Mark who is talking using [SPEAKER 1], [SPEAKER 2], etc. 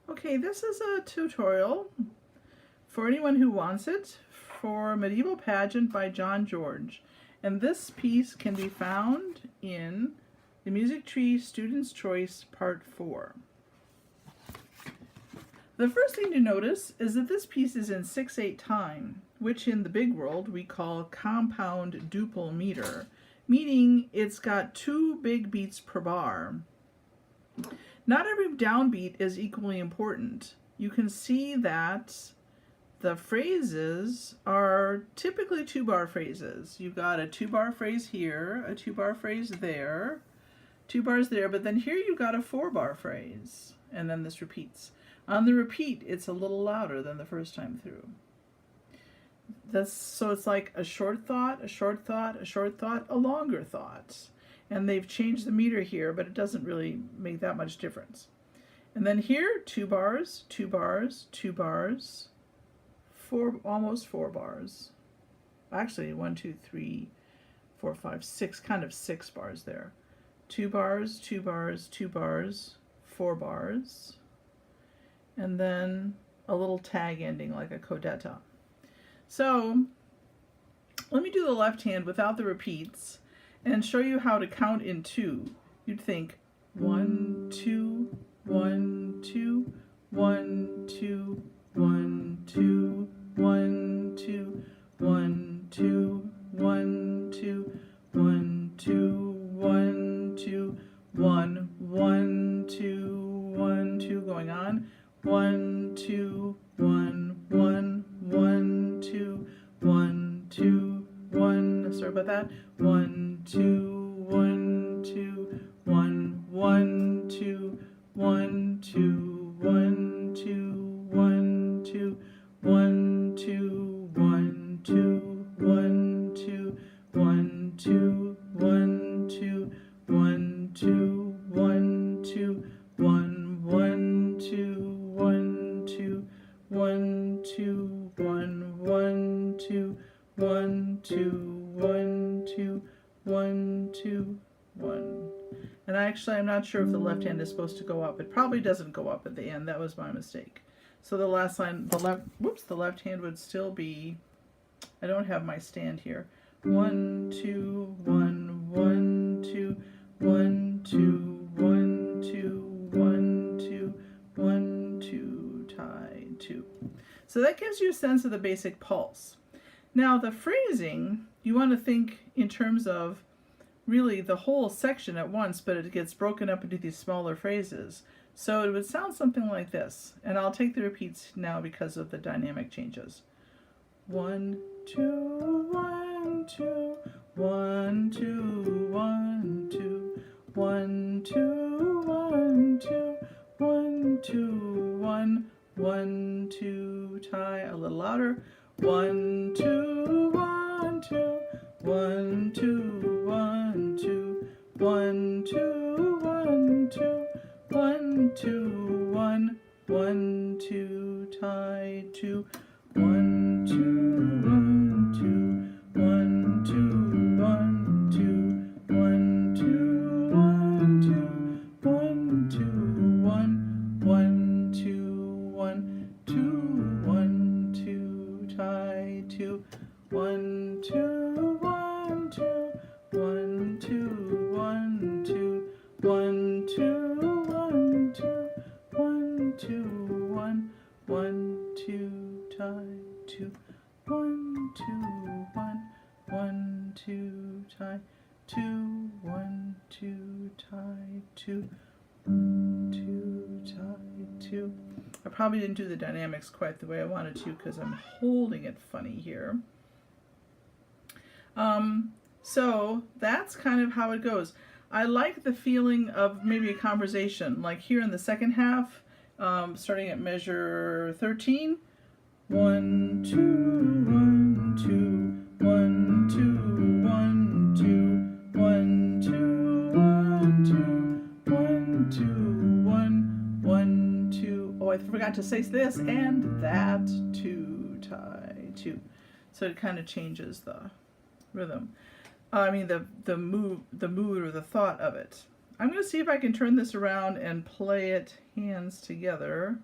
[SPEAKER 1] Okay, this is a tutorial for anyone who wants it for Medieval Pageant by Jon George. And this piece can be found in the Music Tree Student's Choice Part 4. The first thing to notice is that this piece is in 6/8 time, which in the big world we call compound duple meter, meaning it's got 2 big beats per bar. Not every downbeat is equally important. You can see that the phrases are typically 2-bar phrases. You've got a 2-bar phrase here, a 2-bar phrase there, 2 bars there, but then here you've got a 4-bar phrase, and then this repeats. On the repeat, it's a little louder than the first time through. So it's like a short thought, a short thought, a short thought, a longer thought. And they've changed the meter here, but it doesn't really make that much difference. And then here, 2 bars, 2 bars, 2 bars, almost 4 bars. Actually, 1, 2, 3, 4, 5, 6, kind of 6 bars there. 2 bars, 2 bars, 2 bars, 4 bars, and then a little tag ending like a codetta. So let me do the left hand without the repeats and show you how to count in 2. You'd think 1, 2, 1, 2, 1, 2, 1, 2, 1, 2, 1, 2, 1, 2, 1, 2, 1, 2, 1, 1, 2, 1, 2, going on. 1, 2, 1, 1, 1, 2, 1, 2, 1. Sorry about that. 1, 2, 1, 2, 1, 1, 2, 1, 2, 1, 2, 1, 2, 1, 2, 1, 2, 1, 2, 1, 2, 1, 2, 1, 2, 1, 2, 1, 1, 2, 1, 2, 1, 2, 1, 1, 2, 1, 2, 1, 2, 1, 2, 1. And I'm not sure if the left hand is supposed to go up. It probably doesn't go up at the end. That was my mistake. So the last line, the left hand would still be, I don't have my stand here. 1, 2, 1, 1, 2, 1, 2, 1, 2, 1, 2, 1, 2, tie 2. So that gives you a sense of the basic pulse. Now the phrasing, you want to think in terms of really the whole section at once, but it gets broken up into these smaller phrases. So it would sound something like this, and I'll take the repeats now because of the dynamic changes. 1, 2, 1, 2, 1, 2, 1, 2, 1, 2, 1, 2, 1, 2, 1, 1, 2, tie, a little louder. 1, 2, 1, 2, 1, 2, 1, 2, 1, 2, 1, 2, 1, 2, 1, 1, 2, tie 2, 1, 2, 1, 2, 1, 2, 1, 2, 1, 2, 1, 2, 1, 2, 1, 1, 2, 1, 2, 1, 2, tie 2, 1, 2, 1, 2, 1, 2, 1, 2, 1, 2, 1, 2, 1, 2, 1, 1, 2, tie 2, 1, 2, 1, 1, 2, tie 2, 1, 2, tie 2, 2, tie 2. I probably didn't do the dynamics quite the way I wanted to because I'm holding it funny here. So that's kind of how it goes. I like the feeling of maybe a conversation, like here in the second half, starting at measure 13. 1, 2, 1, 2, 1, 2, 1, 2, 1, 2, 1, 2, 1, 2, 1, 1, 2. Oh, I forgot to say this and that 2, tie 2. So it kind of changes the rhythm. I mean the mood or the thought of it. I'm going to see if I can turn this around and play it hands together.